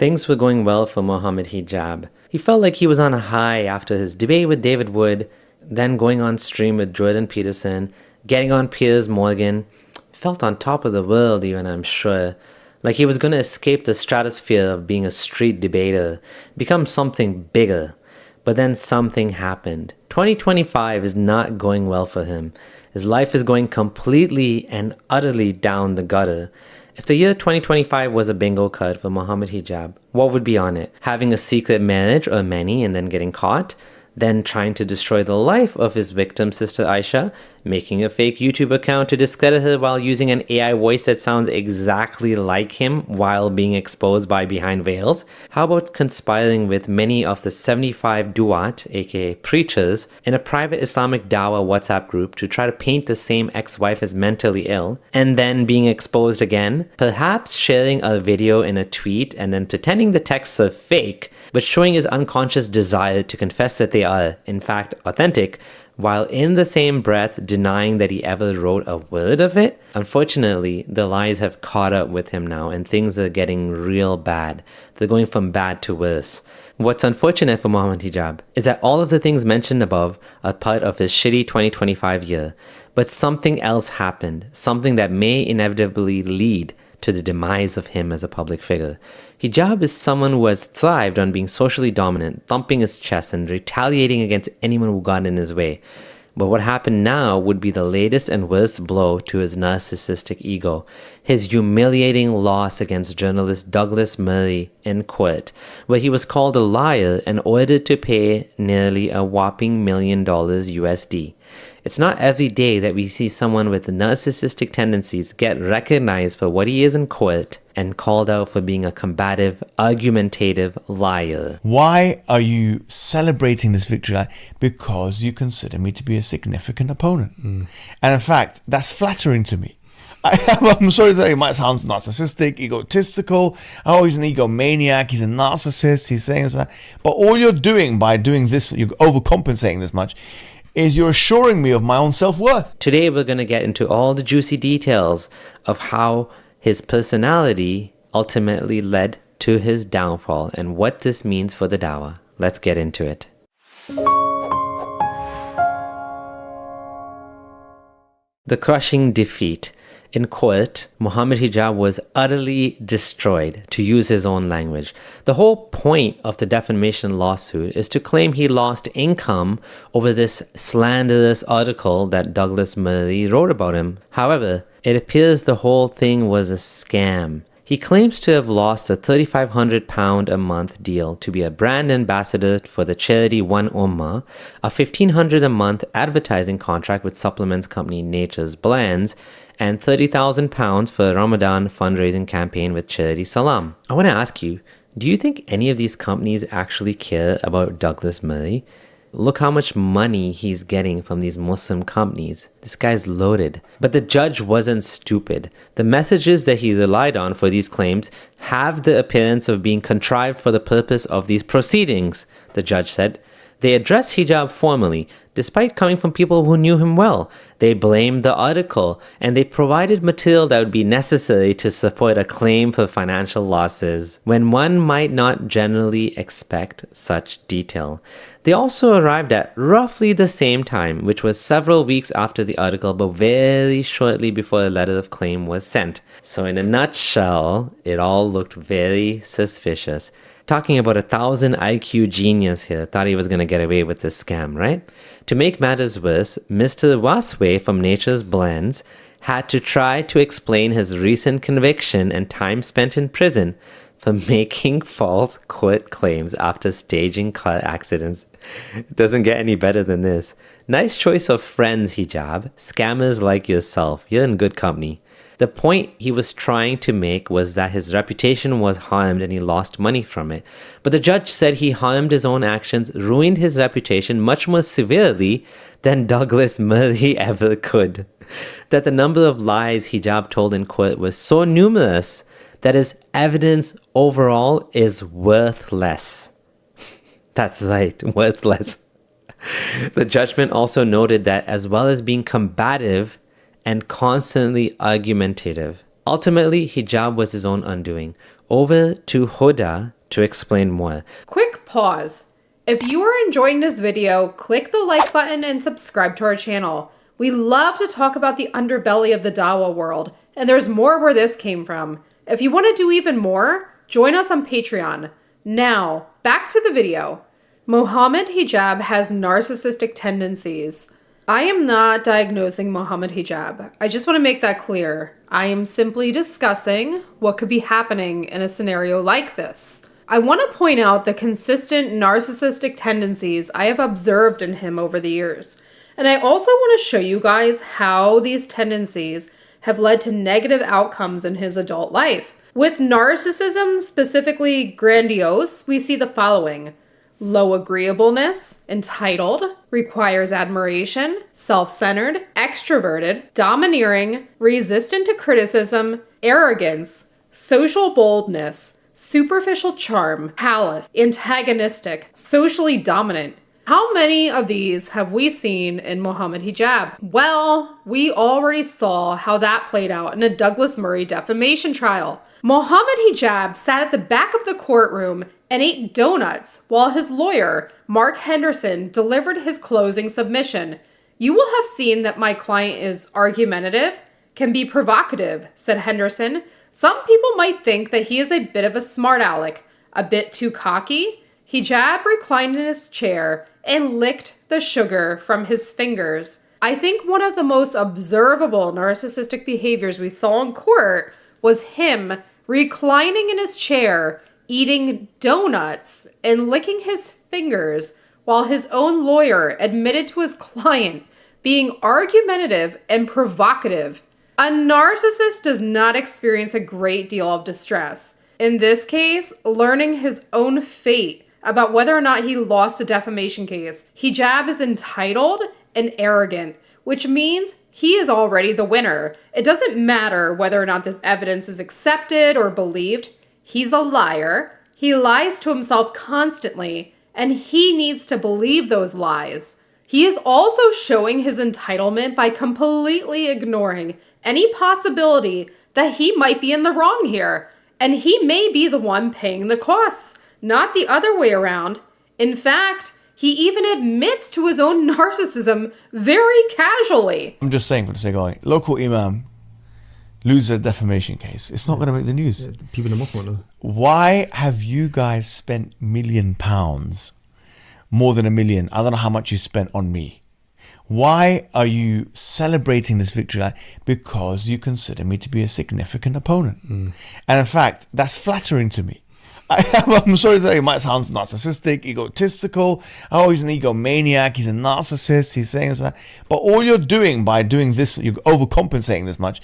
Things were going well for Mohammad Hijab. He felt like he was on a high after his debate with David Wood, then going on stream with Jordan Peterson, getting on Piers Morgan. Felt on top of the world even, I'm sure. Like he was going to escape the stratosphere of being a street debater, become something bigger. But then something happened. 2025 is not going well for him. His life is going completely and utterly down the gutter. If the year 2025 was a bingo card for Mohammad Hijab, what would be on it? Having a secret marriage or many and then getting caught? Then trying to destroy the life of his victim sister Aisha, making a fake YouTube account to discredit her while using an AI voice that sounds exactly like him while being exposed by behind veils? How about conspiring with many of the 75 duat, aka preachers, in a private Islamic Dawah WhatsApp group to try to paint the same ex-wife as mentally ill, and then being exposed again? Perhaps sharing a video in a tweet and then pretending the texts are fake, but showing his unconscious desire to confess that they are, in fact, authentic, while in the same breath denying that he ever wrote a word of it? Unfortunately, the lies have caught up with him now and things are getting real bad. They're going from bad to worse. What's unfortunate for Mohammad Hijab is that all of the things mentioned above are part of his shitty 2025 year, but something else happened, something that may inevitably lead to the demise of him as a public figure. Hijab is someone who has thrived on being socially dominant, thumping his chest and retaliating against anyone who got in his way. But what happened now would be the latest and worst blow to his narcissistic ego. His humiliating loss against journalist Douglas Murray in court, where he was called a liar and ordered to pay nearly a whopping $1 million USD. It's not every day that we see someone with narcissistic tendencies get recognized for what he is in court and called out for being a combative, argumentative liar. Why are you celebrating this victory? Because you consider me to be a significant opponent. And in fact, that's flattering to me. I'm sorry to say, it might sound narcissistic, egotistical. Oh, he's an egomaniac, he's a narcissist, he's saying this, that. But all you're doing by doing this, you're overcompensating this much, is you're assuring me of my own self-worth. Today we're going to get into all the juicy details of how his personality ultimately led to his downfall and what this means for the Dawah. Let's get into it. The crushing defeat. In court, Mohammad Hijab was utterly destroyed, to use his own language. The whole point of the defamation lawsuit is to claim he lost income over this slanderous article that Douglas Murray wrote about him. However, it appears the whole thing was a scam. He claims to have lost a £3,500 a month deal to be a brand ambassador for the charity One Ummah, a $1,500 a month advertising contract with supplements company Nature's Blends, and £30,000 for a Ramadan fundraising campaign with charity Salam. I want to ask you, do you think any of these companies actually care about Douglas Murray? Look how much money he's getting from these Muslim companies. This guy's loaded. But the judge wasn't stupid. The messages that he relied on for these claims have the appearance of being contrived for the purpose of these proceedings, the judge said. They addressed Hijab formally, despite coming from people who knew him well. They blamed the article, and they provided material that would be necessary to support a claim for financial losses, when one might not generally expect such detail. They also arrived at roughly the same time, which was several weeks after the article, but very shortly before a letter of claim was sent. So in a nutshell, it all looked very suspicious. Talking about 1,000 IQ genius here thought he was going to get away with this scam, right? To make matters worse, Mr. Wasway from Nature's Blends had to try to explain his recent conviction and time spent in prison for making false court claims after staging car accidents. It doesn't get any better than this. Nice choice of friends, Hijab. Scammers like yourself. You're in good company. The point he was trying to make was that his reputation was harmed and he lost money from it. But the judge said he harmed his own actions, ruined his reputation much more severely than Douglas Murray ever could. That the number of lies Hijab told in court was so numerous that his evidence overall is worthless. That's right, worthless. The judgment also noted that as well as being combative and constantly argumentative, Ultimately, hijab was his own undoing. Over to Huda to explain more. Quick pause. If you are enjoying this video, click the like button and subscribe to our channel. We love to talk about the underbelly of the Dawa world, and there's more where this came from. If you want to do even more, join us on Patreon. Now, back to the video. Mohammad Hijab has narcissistic tendencies. I am not diagnosing Mohammad Hijab. I just want to make that clear. I am simply discussing what could be happening in a scenario like this. I want to point out the consistent narcissistic tendencies I have observed in him over the years. And I also want to show you guys how these tendencies have led to negative outcomes in his adult life. With narcissism, specifically grandiose, we see the following: low agreeableness, entitled, requires admiration, self-centered, extroverted, domineering, resistant to criticism, arrogance, social boldness, superficial charm, callous, antagonistic, socially dominant. How many of these have we seen in Mohammad Hijab? Well, we already saw how that played out in a Douglas Murray defamation trial. Mohammad Hijab sat at the back of the courtroom and ate donuts while his lawyer, Mark Henderson, delivered his closing submission. "You will have seen that my client is argumentative, can be provocative," said Henderson. "Some people might think that he is a bit of a smart aleck, a bit too cocky." Hijab reclined in his chair and licked the sugar from his fingers. I think one of the most observable narcissistic behaviors we saw in court was him reclining in his chair, eating donuts, and licking his fingers while his own lawyer admitted to his client being argumentative and provocative. A narcissist does not experience a great deal of distress. In this case, learning his own fate about whether or not he lost the defamation case. Hijab is entitled and arrogant, which means he is already the winner. It doesn't matter whether or not this evidence is accepted or believed. He's a liar. He lies to himself constantly, and he needs to believe those lies. He is also showing his entitlement by completely ignoring any possibility that he might be in the wrong here, and he may be the one paying the costs, not the other way around. In fact, he even admits to his own narcissism very casually. I'm just saying, for the sake of it, local imam loses a defamation case. It's not going to make the news. Yeah, people in the mosque won't know. Why have you guys spent £1 million? More than £1 million. I don't know how much you spent on me. Why are you celebrating this victory? Because you consider me to be a significant opponent. And in fact, that's flattering to me. I'm sorry to say, it might sound narcissistic, egotistical. Oh, he's an egomaniac, he's a narcissist, he's saying this and that. But all you're doing by doing this, you're overcompensating this much,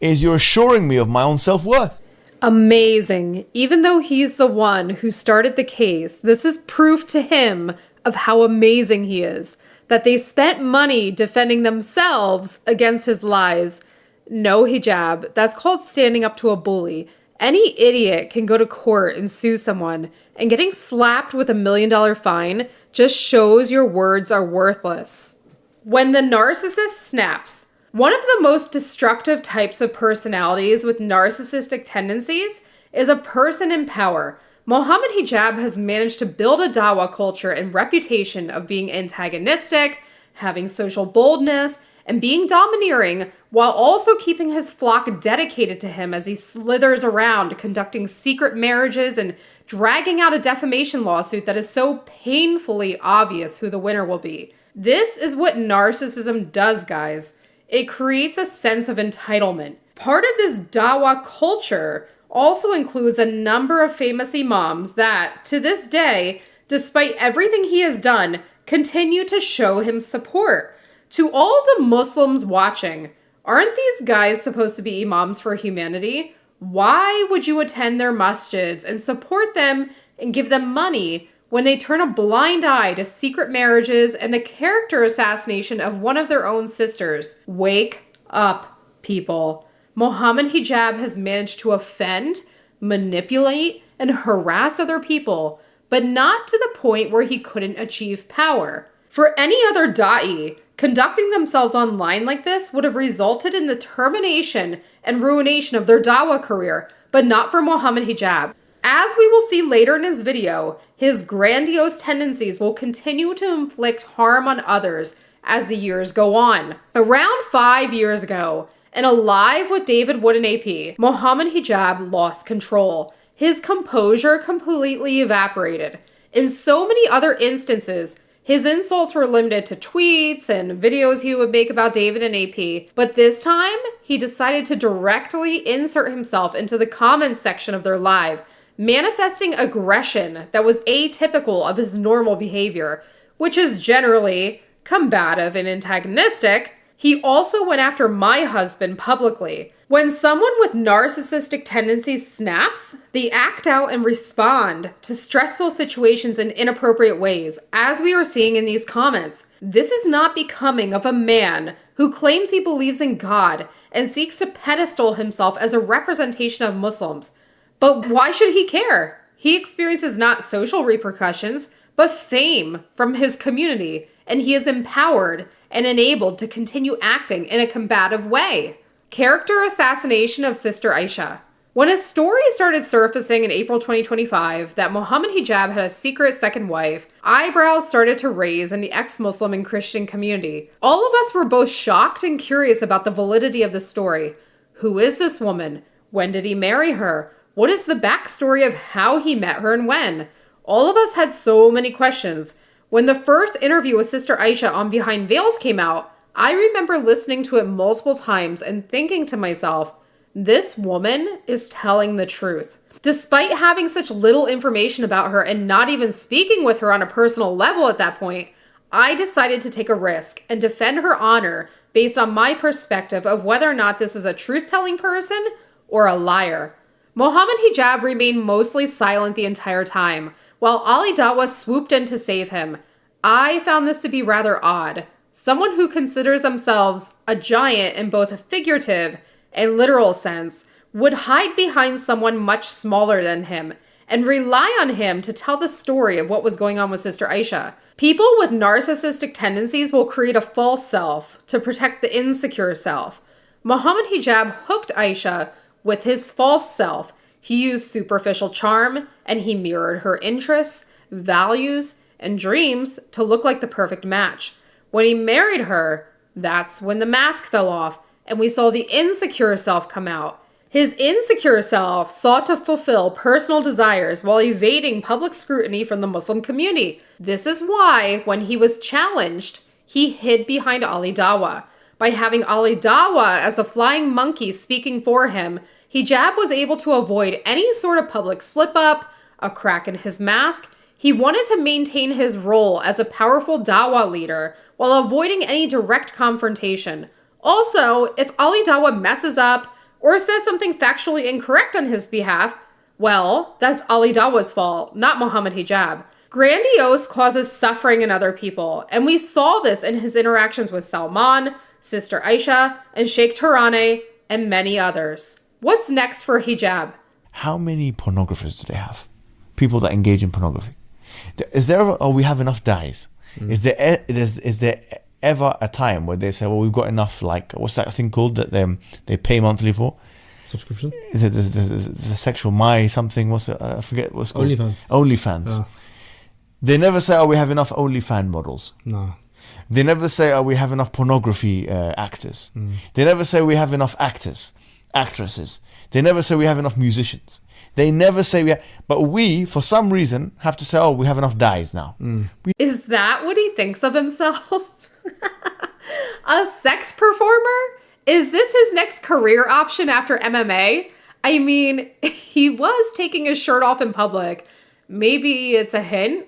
is you're assuring me of my own self-worth. Amazing. Even though he's the one who started the case, this is proof to him of how amazing he is. That they spent money defending themselves against his lies. No hijab. That's called standing up to a bully. Any idiot can go to court and sue someone, and getting slapped with $1 million fine just shows your words are worthless. When the narcissist snaps, one of the most destructive types of personalities with narcissistic tendencies is a person in power. Mohammad Hijab has managed to build a Dawa culture and reputation of being antagonistic, having social boldness, and being domineering, while also keeping his flock dedicated to him as he slithers around, conducting secret marriages and dragging out a defamation lawsuit that is so painfully obvious who the winner will be. This is what narcissism does, guys. It creates a sense of entitlement. Part of this Dawa culture also includes a number of famous imams that, to this day, despite everything he has done, continue to show him support. To all the Muslims watching, aren't these guys supposed to be imams for humanity? Why would you attend their masjids and support them and give them money when they turn a blind eye to secret marriages and a character assassination of one of their own sisters? Wake up, people. Mohammad Hijab has managed to offend, manipulate, and harass other people, but not to the point where he couldn't achieve power. For any other da'i, Conducting themselves online like this would have resulted in the termination and ruination of their dawah career, but not for Mohammad Hijab. As we will see later in his video, his grandiose tendencies will continue to inflict harm on others as the years go on. Around 5 years ago, in a live with David Wood and AP, Mohammad Hijab lost control. His composure completely evaporated. In so many other instances, his insults were limited to tweets and videos he would make about David and AP, but this time, he decided to directly insert himself into the comments section of their live, manifesting aggression that was atypical of his normal behavior, which is generally combative and antagonistic. He also went after my husband publicly. When someone with narcissistic tendencies snaps, they act out and respond to stressful situations in inappropriate ways, as we are seeing in these comments. This is not becoming of a man who claims he believes in God and seeks to pedestal himself as a representation of Muslims. But why should he care? He experiences not social repercussions, but fame from his community, and he is empowered and enabled to continue acting in a combative way. Character assassination of Sister Aisha. When a story started surfacing in April 2025 that Mohammad Hijab had a secret second wife, eyebrows started to raise in the ex-Muslim and Christian community. All of us were both shocked and curious about the validity of the story. Who is this woman? When did he marry her? What is the backstory of how he met her and when? All of us had so many questions. When the first interview with Sister Aisha on Behind Veils came out, I remember listening to it multiple times and thinking to myself, this woman is telling the truth. Despite having such little information about her and not even speaking with her on a personal level at that point, I decided to take a risk and defend her honor based on my perspective of whether or not this is a truth-telling person or a liar. Mohammad Hijab remained mostly silent the entire time, while Ali Dawah swooped in to save him. I found this to be rather odd. Someone who considers themselves a giant in both a figurative and literal sense would hide behind someone much smaller than him and rely on him to tell the story of what was going on with Sister Aisha. People with narcissistic tendencies will create a false self to protect the insecure self. Mohammad Hijab hooked Aisha with his false self. He used superficial charm, and he mirrored her interests, values, and dreams to look like the perfect match. When he married her, that's when the mask fell off, and we saw the insecure self come out. His insecure self sought to fulfill personal desires while evading public scrutiny from the Muslim community. This is why, when he was challenged, he hid behind Ali Dawah. By having Ali Dawah as a flying monkey speaking for him, Hijab was able to avoid any sort of public slip-up, a crack in his mask. He wanted to maintain his role as a powerful Dawah leader while avoiding any direct confrontation. Also, if Ali Dawah messes up or says something factually incorrect on his behalf, well, that's Ali Dawah's fault, not Mohammad Hijab. Grandiose causes suffering in other people, and we saw this in his interactions with Salman, Sister Aisha, and Sheikh Turane, and many others. What's next for Hijab? How many pornographers do they have? People that engage in pornography. Is there ever, we have enough dies? Is there ever a time where they say, well, we've got enough, like, what's that thing called that they pay monthly for? Subscription? Is it the sexual something? What's it? I forget what's it called. OnlyFans. Yeah. They never say, oh, we have enough OnlyFans models. No. They never say, oh, we have enough pornography actors. They never say we have enough actresses. They never say we have enough musicians. They never say but we, for some reason, have to say, oh, we have enough dies now. Is that what he thinks of himself? A sex performer? Is this his next career option after MMA? I mean, he was taking his shirt off in public. Maybe it's a hint?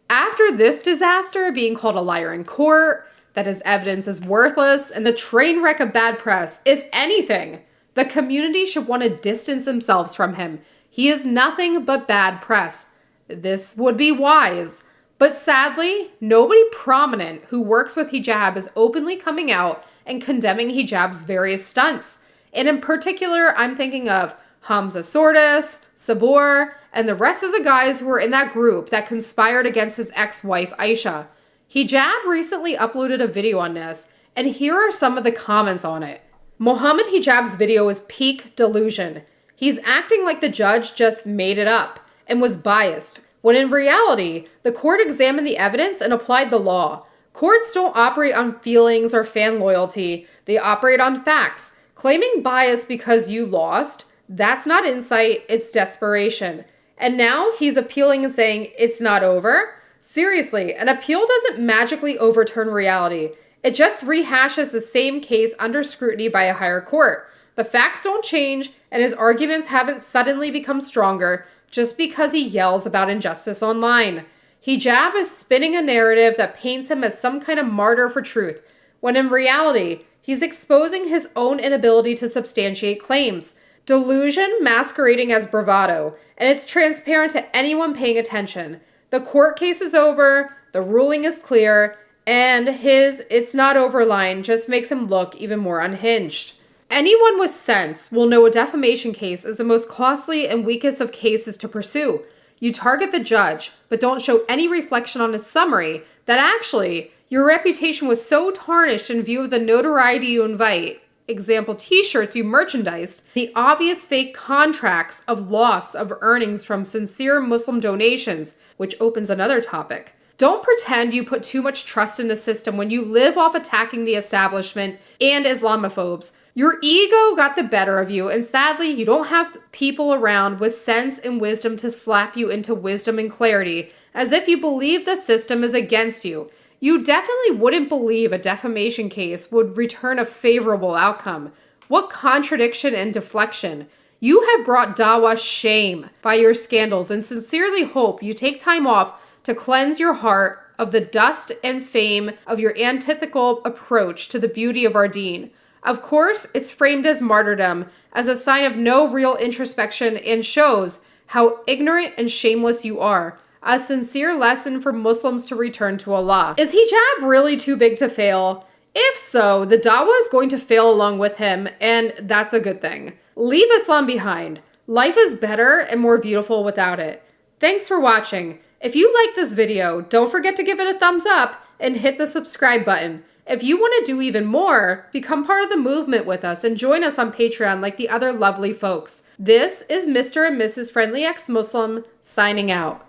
After this disaster, being called a liar in court, that his evidence is worthless, and the train wreck of bad press, if anything, the community should want to distance themselves from him. He is nothing but bad press. This would be wise. But sadly, nobody prominent who works with Hijab is openly coming out and condemning Hijab's various stunts. And in particular, I'm thinking of Hamza Sordis, Sabur, and the rest of the guys who were in that group that conspired against his ex-wife Aisha. Hijab recently uploaded a video on this, and here are some of the comments on it. Mohammad Hijab's video is peak delusion. He's acting like the judge just made it up and was biased, when in reality, the court examined the evidence and applied the law. Courts don't operate on feelings or fan loyalty. They operate on facts. Claiming bias because you lost, that's not insight, it's desperation. And now he's appealing and saying it's not over? Seriously, an appeal doesn't magically overturn reality. It just rehashes the same case under scrutiny by a higher court. The facts don't change, and his arguments haven't suddenly become stronger just because he yells about injustice online. Hijab is spinning a narrative that paints him as some kind of martyr for truth, when in reality, he's exposing his own inability to substantiate claims. Delusion masquerading as bravado, and it's transparent to anyone paying attention. The court case is over, the ruling is clear, and his "it's not over" line just makes him look even more unhinged. Anyone with sense will know a defamation case is the most costly and weakest of cases to pursue. You target the judge, but don't show any reflection on his summary that actually your reputation was so tarnished in view of the notoriety you invite, example t-shirts you merchandised, the obvious fake contracts of loss of earnings from sincere Muslim donations, which opens another topic. Don't pretend you put too much trust in the system when you live off attacking the establishment and Islamophobes. Your ego got the better of you, and sadly, you don't have people around with sense and wisdom to slap you into wisdom and clarity, as if you believe the system is against you. You definitely wouldn't believe a defamation case would return a favorable outcome. What contradiction and deflection. You have brought Dawah shame by your scandals, and sincerely hope you take time off to cleanse your heart of the dust and fame of your antithetical approach to the beauty of our deen. Of course, it's framed as martyrdom, as a sign of no real introspection, and shows how ignorant and shameless you are. A sincere lesson for Muslims to return to Allah. Is hijab really too big to fail? If so, the Dawah is going to fail along with him, and that's a good thing. Leave Islam behind. Life is better and more beautiful without it. Thanks for watching. If you liked this video, don't forget to give it a thumbs up and hit the subscribe button. If you want to do even more, become part of the movement with us and join us on Patreon like the other lovely folks. This is Mr. and Mrs. Friendly Ex-Muslim signing out.